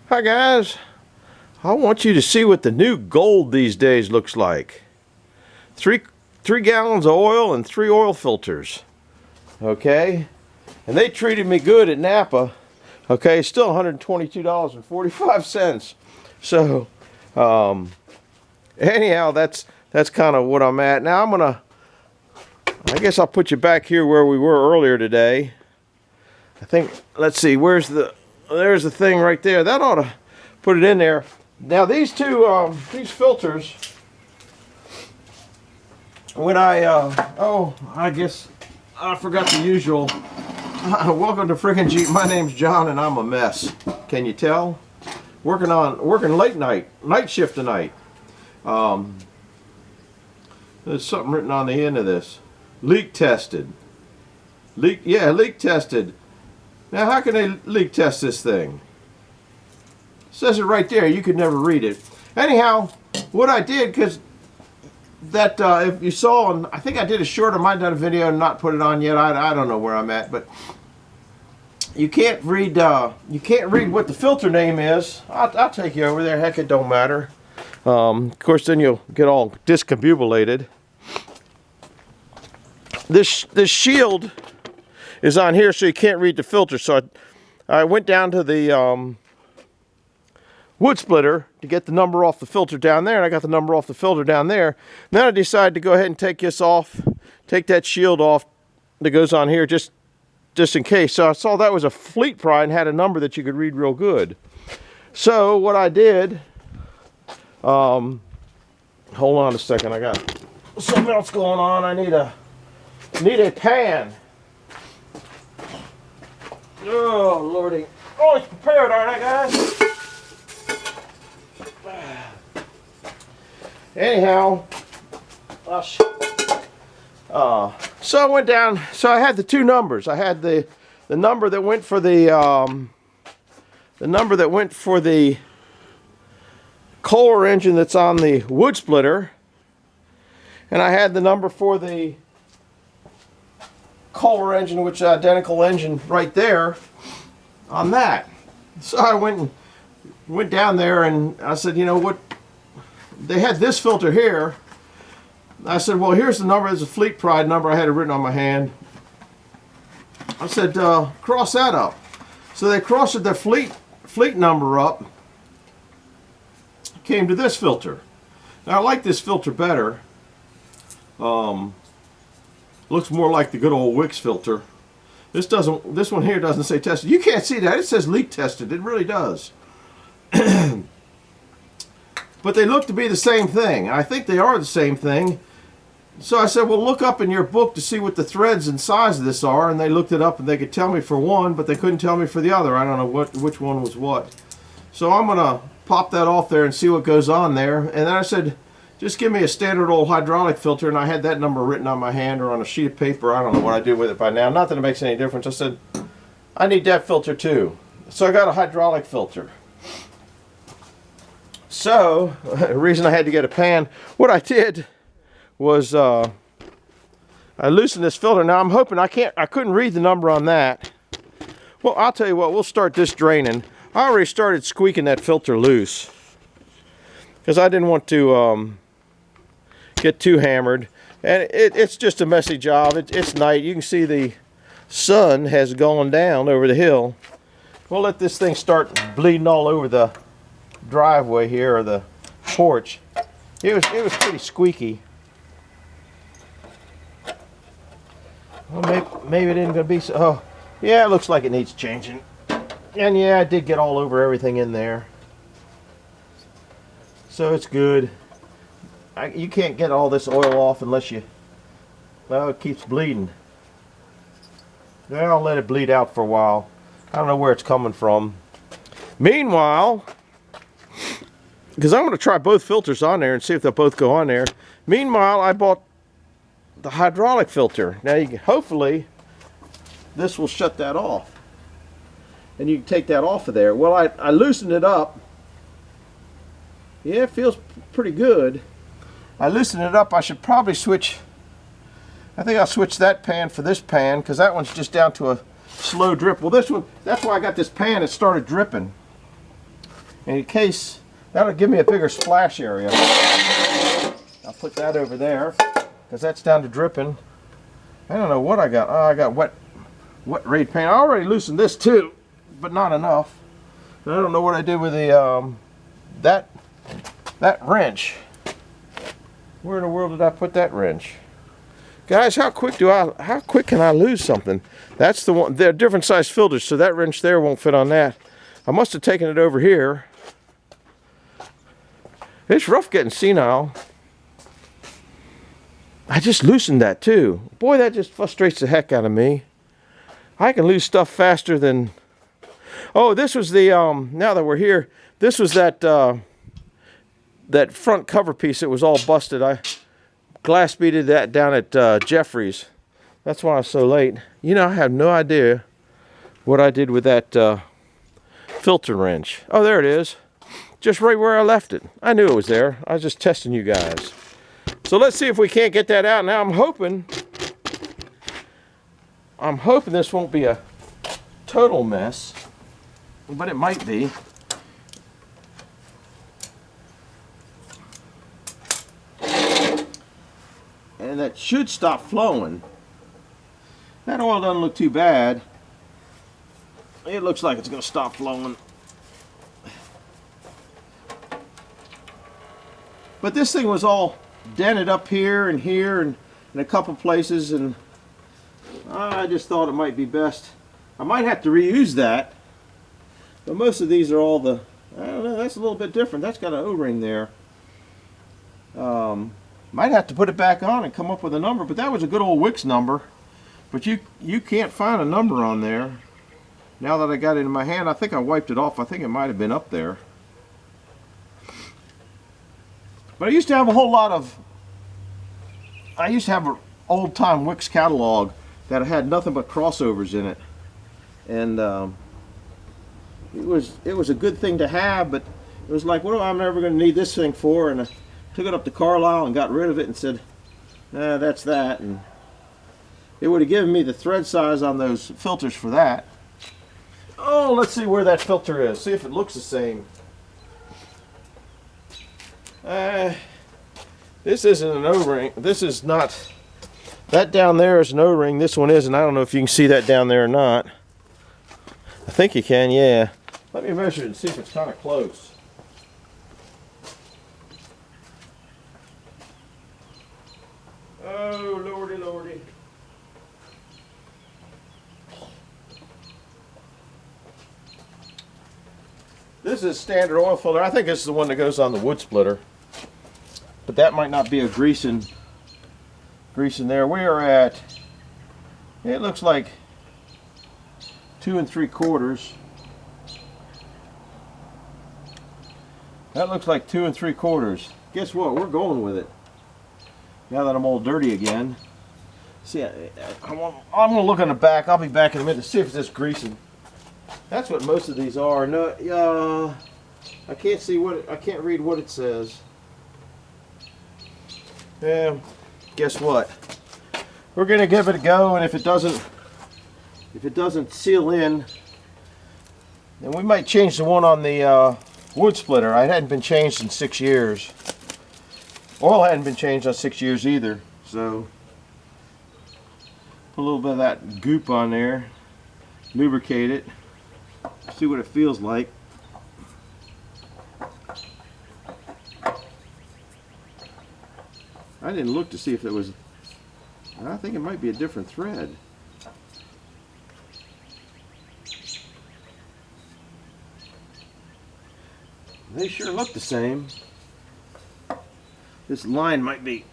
Hi guys, I want you to see what the new gold these days looks like. Three gallons of oil and 3 oil filters. Okay, and they treated me good at Napa. Okay, still $122.45. So, anyhow, that's kind of what I'm at now. I guess I'll put you back here where we were earlier today. I think, let's see, there's the thing right there. That ought to put it in there. Now these these filters, when I guess I forgot the usual. Welcome to Frickin' Jeep. My name's John and I'm a mess. Can you tell? Working late night shift tonight. There's something written on the end of this. Leak tested. Leak tested. Now how can they leak test this thing? It says it right there. You could never read it. Anyhow, what I did, because that if you saw, and I think I did a short, I might have done a video and not put it on yet. I don't know where I'm at, but you can't read what the filter name is. I'll take you over there. Heck, it don't matter. Of course, then you'll get all discombobulated. This shield is on here, so you can't read the filter. So I went down to the wood splitter to get the number off the filter down there, and I got the number off the filter down there. Then I decided to go ahead and take this off, take that shield off that goes on here just in case. So I saw that was a Fleet Pride and had a number that you could read real good. So what I did, hold on a second, I got something else going on. I need a pan. Oh lordy, always prepared, aren't I, guys? Anyhow, so I went down. So I had the two numbers. I had the number that went for the Kohler engine that's on the wood splitter, and I had the number for the Kohler engine, which is identical engine right there on that. So I went down there and I said, you know what? They had this filter here. I said, well, here's the number. There's a Fleet Pride number. I had it written on my hand. I said, cross that up. So they crossed the fleet number up. Came to this filter. Now I like this filter better. Looks more like the good old Wix filter. This one here doesn't say tested. You can't see that. It says leak tested. It really does. But they look to be the same thing. I think they are the same thing. So I said, well, look up in your book to see what the threads and size of this are. And they looked it up and they could tell me for one, but they couldn't tell me for the other. I don't know which one was what. So I'm going to pop that off there and see what goes on there. And then I said, just give me a standard old hydraulic filter. And I had that number written on my hand or on a sheet of paper. I don't know what I do with it by now. Not that it makes any difference. I said, I need that filter too. So I got a hydraulic filter. So, the reason I had to get a pan, what I did was I loosened this filter. Now I'm hoping I couldn't read the number on that. Well, I'll tell you what, we'll start this draining. I already started squeaking that filter loose because I didn't want to get too hammered. And it's just a messy job. It's night. You can see the sun has gone down over the hill. We'll let this thing start bleeding all over the driveway here, or the porch. It was pretty squeaky. Well, maybe it isn't going to be so. Oh, yeah, it looks like it needs changing. And yeah, I did get all over everything in there. So it's good. You can't get all this oil off unless well, it keeps bleeding. Well, I'll let it bleed out for a while. I don't know where it's coming from. Meanwhile, because I'm going to try both filters on there and see if they'll both go on there. Meanwhile, I bought the hydraulic filter. Now, hopefully, this will shut that off. And you can take that off of there. Well, I loosened it up. Yeah, it feels pretty good. I loosened it up. I should probably switch. I think I'll switch that pan for this pan, because that one's just down to a slow drip. Well, this one, that's why I got this pan. It started dripping. in case, that'll give me a bigger splash area. I'll put that over there because that's down to dripping. I don't know what I got. Oh, I got wet raid paint. I already loosened this too, but not enough. And I don't know what I did with the that wrench. Where in the world did I put that wrench? Guys, how quick can I lose something? That's the one. They're different size filters, so that wrench there won't fit on that. I must have taken it over here. It's rough getting senile. I just loosened that too. Boy, that just frustrates the heck out of me. I can lose stuff faster than... Oh, this was the, now that we're here, this was that, that front cover piece that was all busted. I glass beaded that down at Jeffrey's. That's why I was so late. You know, I have no idea what I did with that filter wrench. Oh, there it is. Just right where I left it. I knew it was there. I was just testing you guys. So let's see if we can't get that out. Now I'm hoping this won't be a total mess, but it might be. And that should stop flowing. That oil doesn't look too bad. It looks like it's going to stop flowing. But this thing was all dented up here and in a couple places, and I just thought it might be best. I might have to reuse that, but most of these are all the, I don't know, that's a little bit different. That's got an O-ring there. Might have to put it back on and come up with a number, but that was a good old Wix number. But you can't find a number on there. Now that I got it in my hand, I think I wiped it off. I think it might have been up there. But I used to have a whole lot of, I used to have an old-time Wix catalog that had nothing but crossovers in it. And it was a good thing to have, but it was like, what am I never going to need this thing for? And I took it up to Carlisle and got rid of it and said, nah, that's that. And it would have given me the thread size on those filters for that. Oh, let's see where that filter is. See if it looks the same. This isn't an O-ring. This is not. That down there is an O-ring. This one isn't. I don't know if you can see that down there or not. I think you can, yeah. Let me measure it and see if it's kind of close. Oh, lordy, lordy. This is standard oil filter. I think this is the one that goes on the wood splitter. But that might not be a grease in there. We are at, it looks like 2 3/4. That looks like 2 3/4. Guess what? We're going with it. Now that I'm all dirty again. See, I'm going to look on the back. I'll be back in a minute to see if it's just greasing. That's what most of these are. No, I can't see I can't read what it says. Yeah, guess what? We're gonna give it a go, and if it doesn't seal in, then we might change the one on the wood splitter. It hadn't been changed in 6 years. Oil hadn't been changed in 6 years either. So put a little bit of that goop on there, lubricate it, see what it feels like. I didn't look to see if it was, I think it might be a different thread. They sure look the same. This line might be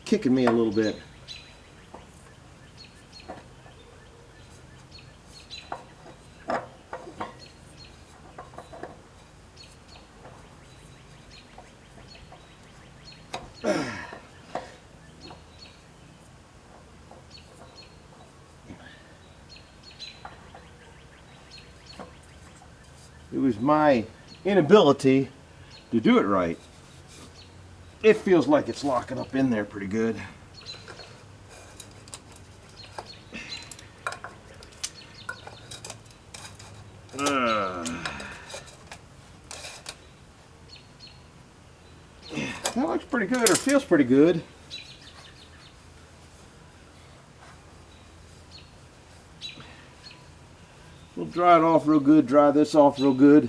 kicking me a little bit. It was my inability to do it right. It feels like it's locking up in there pretty good. That looks pretty good, or feels pretty good. We'll dry it off real good, dry this off real good.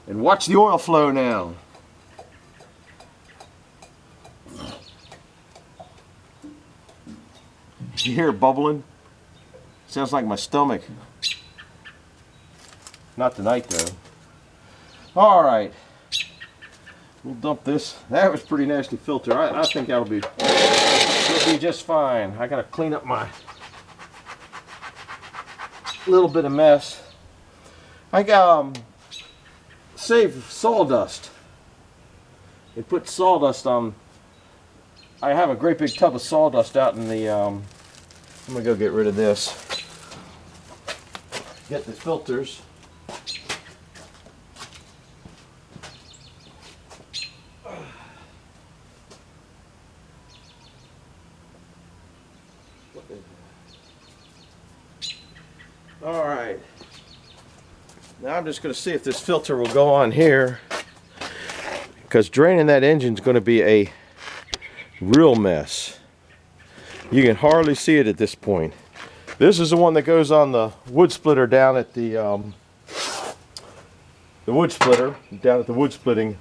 And watch the oil flow now. You hear it bubbling? Sounds like my stomach. Not tonight though. Alright. We'll dump this. That was a pretty nasty filter. I think it'll be just fine. I gotta clean up my little bit of mess. I got save sawdust. They put sawdust on. I have a great big tub of sawdust out in the I'm gonna go get rid of this. Get the filters. All right. Now I'm just going to see if this filter will go on here, because draining that engine is going to be a real mess. You can hardly see it at this point. This is the one that goes on the wood splitter down at the wood splitter down at the wood splitting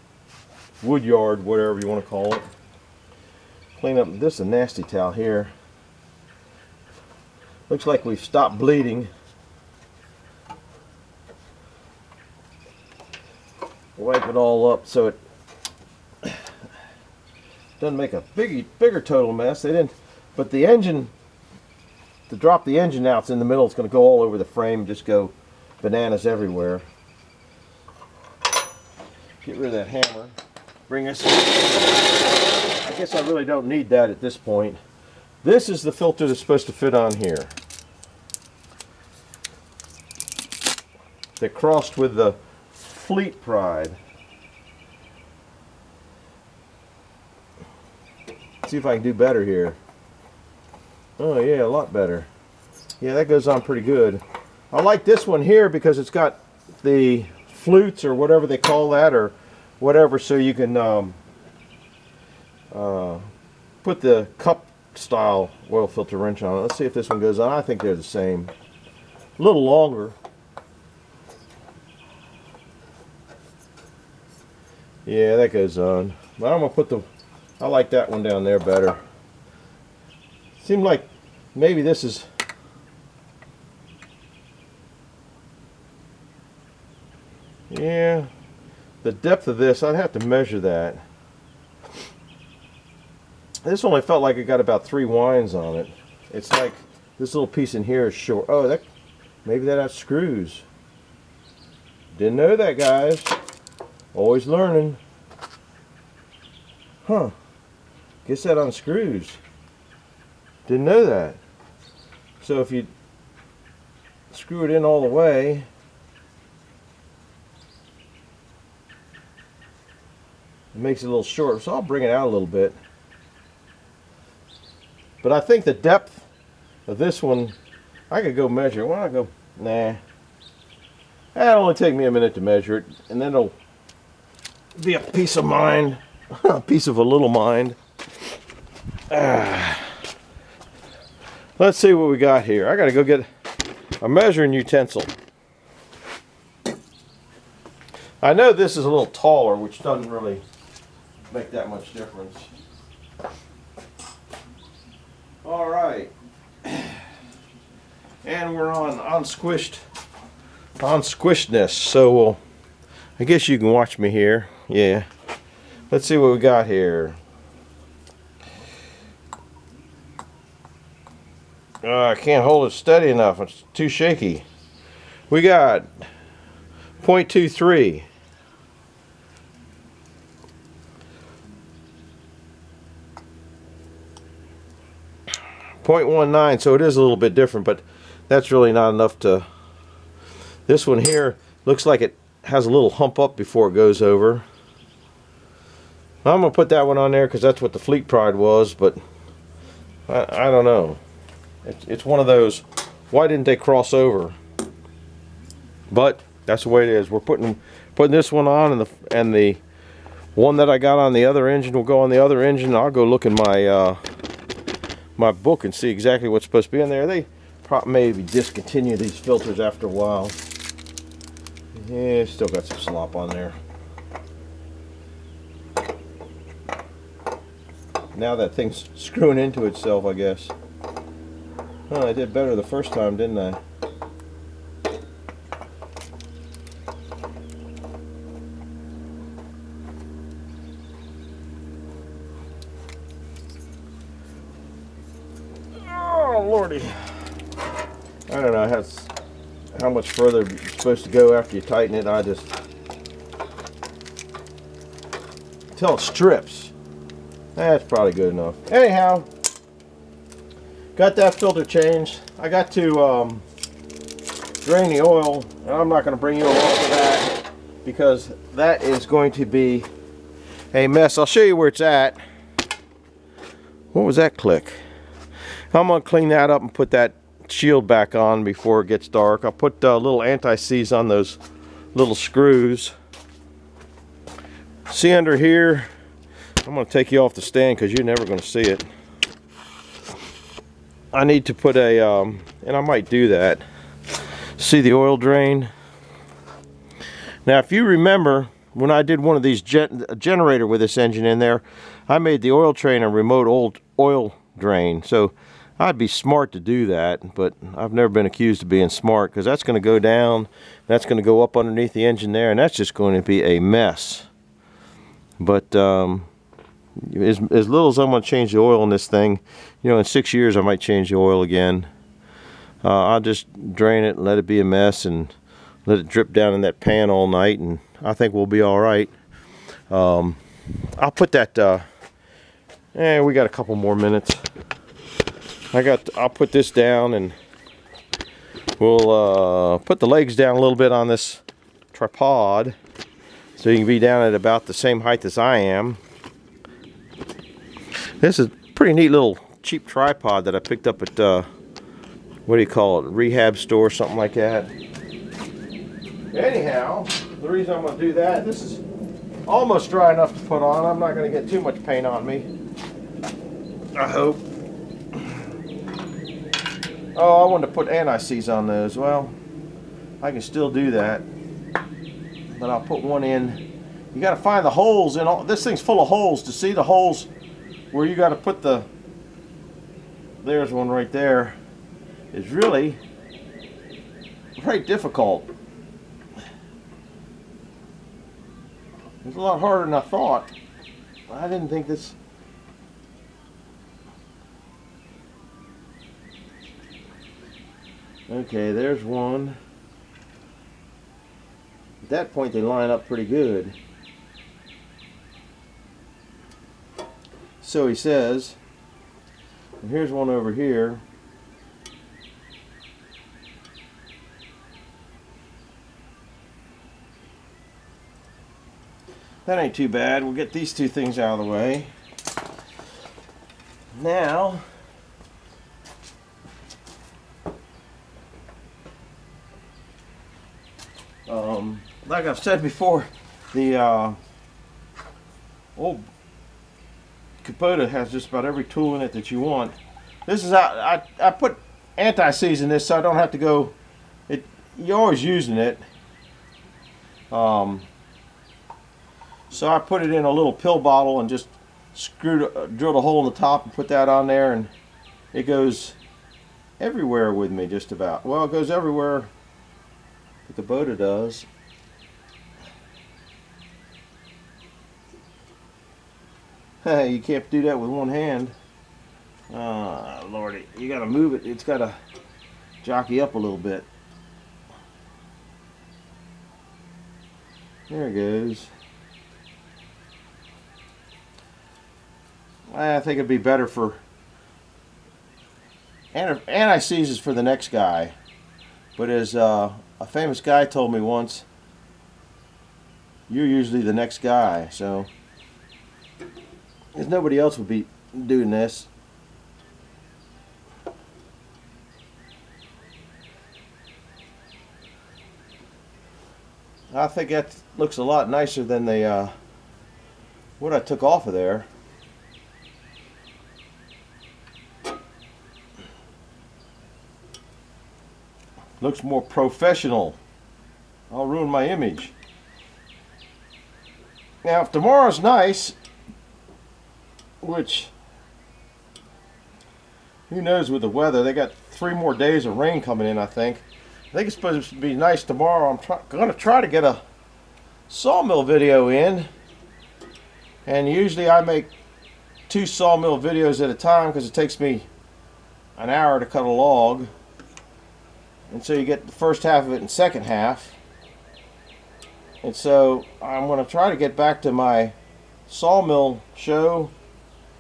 wood yard, whatever you want to call it. Clean up. This is a nasty towel here. Looks like we've stopped bleeding. Wipe it all up so it doesn't make a bigger total mess. They didn't, but the engine, to drop the engine out, it's in the middle. It's going to go all over the frame, just go bananas everywhere. Get rid of that hammer. Bring this. I guess I really don't need that at this point. This is the filter that's supposed to fit on here. They crossed with the Fleet Pride. See if I can do better here. Oh yeah, a lot better. Yeah, that goes on pretty good. I like this one here because it's got the flutes or whatever they call that, or whatever, so you can put the cup style oil filter wrench on it. Let's see if this one goes on. I think they're the same. A little longer. Yeah, that goes on. But I'm gonna put the, I like that one down there better. Seemed like maybe this is, yeah, the depth of this, I'd have to measure that. This only felt like it got about 3 winds on it. It's like this little piece in here is short. Oh, that, maybe that has screws. Didn't know that, guys. Always learning. Huh. Guess that unscrews. Didn't know that. So if you screw it in all the way, it makes it a little short. So I'll bring it out a little bit. But I think the depth of this one, I could go measure. Why don't I go? Nah. That'll only take me a minute to measure it, and then it'll be a peace of mind, a piece of a little mind. Let's see what we got here. I gotta go get a measuring utensil. I know this is a little taller, which doesn't really make that much difference. All right, and we're on squishedness. So I guess you can watch me here. Yeah. Let's see what we got here. I can't hold it steady enough. It's too shaky. We got 0.23. 0.19, so it is a little bit different, but that's really not enough to. This one here looks like it has a little hump up before it goes over. I'm gonna put that one on there because that's what the Fleet Pride was, but I don't know. It's one of those, why didn't they cross over? But That's the way it is. We're putting this one on, and the one that I got on the other engine will go on the other engine. I'll go look in my my book and see exactly what's supposed to be in there. They probably maybe discontinue these filters after a while. Yeah, still got some slop on there. Now that thing's screwing into itself, I guess. Oh, I did better the first time, didn't I? Oh, Lordy. I don't know how much further you're supposed to go after you tighten it. I just... Until it strips. That's probably good enough. Anyhow, got that filter changed. I got to drain the oil, and I'm not going to bring you along for that because that is going to be a mess. I'll show you where it's at. What was that click? I'm going to clean that up and put that shield back on before it gets dark. I'll put a little anti-seize on those little screws. See under here, I'm going to take you off the stand because you're never going to see it. I need to put a, and I might do that. See the oil drain? Now if you remember, when I did one of these generator with this engine in there, I made the oil train a remote oil drain. So I'd be smart to do that, but I've never been accused of being smart because that's going to go down, that's going to go up underneath the engine there, and that's just going to be a mess. But as little as I'm going to change the oil in this thing, you know, in 6 years I might change the oil again. I'll just drain it and let it be a mess and let it drip down in that pan all night, and I think we'll be all right. I'll put that, we got a couple more minutes. I'll put this down, and we'll put the legs down a little bit on this tripod so you can be down at about the same height as I am. This is a pretty neat little cheap tripod that I picked up at what do you call it, rehab store, something like that. Anyhow, the reason I'm going to do that, this is almost dry enough to put on. I'm not going to get too much paint on me, I hope. Oh, I wanted to put anti-seize on those. Well, I can still do that, but I'll put one in. You got to find the holes in all. This thing's full of holes. To see the holes where you got to put the, there's one right there, is really very difficult. It's a lot harder than I thought. I didn't think this. Okay, there's one. At that point they line up pretty good. So he says, and here's one over here. That ain't too bad. We'll get these two things out of the way. Now, like I've said before, the old Kubota has just about every tool in it that you want. This is how I put anti-seize in this so I don't have to go. You're always using it. So I put it in a little pill bottle and just drilled a hole in the top and put that on there, and it goes everywhere with me just about. Well, it goes everywhere that the Kubota does. You can't do that with one hand. Lordy, you gotta move it. It's gotta jockey up a little bit. There it goes. I think it'd be better for anti-seize is for the next guy, but as a famous guy told me once, you're usually the next guy, so because nobody else would be doing this. I think that looks a lot nicer than the what I took off of there. Looks more professional. I'll ruin my image. Now, if tomorrow's nice, which who knows with the weather, they got 3 more days of rain coming in, I think. I think it's supposed to be nice tomorrow. I'm going to try to get a sawmill video in. And usually I make 2 sawmill videos at a time because it takes me an hour to cut a log. And so you get the first half of it and second half. And so I'm going to try to get back to my sawmill show,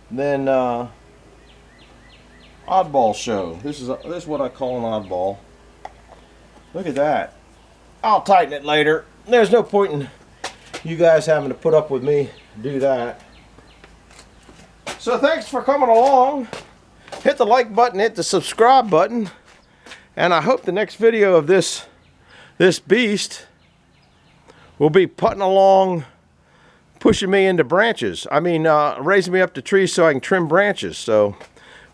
then oddball show. This is what I call an oddball. Look at that. I'll tighten it later. There's no point in you guys having to put up with me do that. So thanks for coming along. Hit the like button, hit the subscribe button, and I hope the next video of this beast will be putting along, pushing me into branches. I mean, raising me up to trees so I can trim branches. So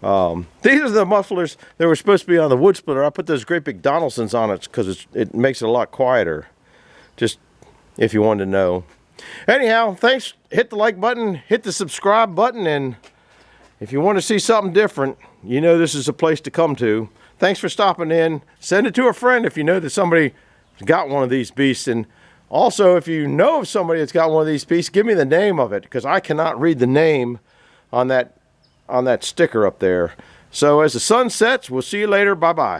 these are the mufflers that were supposed to be on the wood splitter. I put those great big Donaldsons on it because it makes it a lot quieter. Just if you wanted to know. Anyhow, thanks. Hit the like button, hit the subscribe button, and if you want to see something different, you know this is a place to come to. Thanks for stopping in. Send it to a friend if you know that somebody's got one of these beasts. And also, if you know of somebody that's got one of these beasts, give me the name of it, because I cannot read the name on that sticker up there. So as the sun sets, we'll see you later. Bye-bye.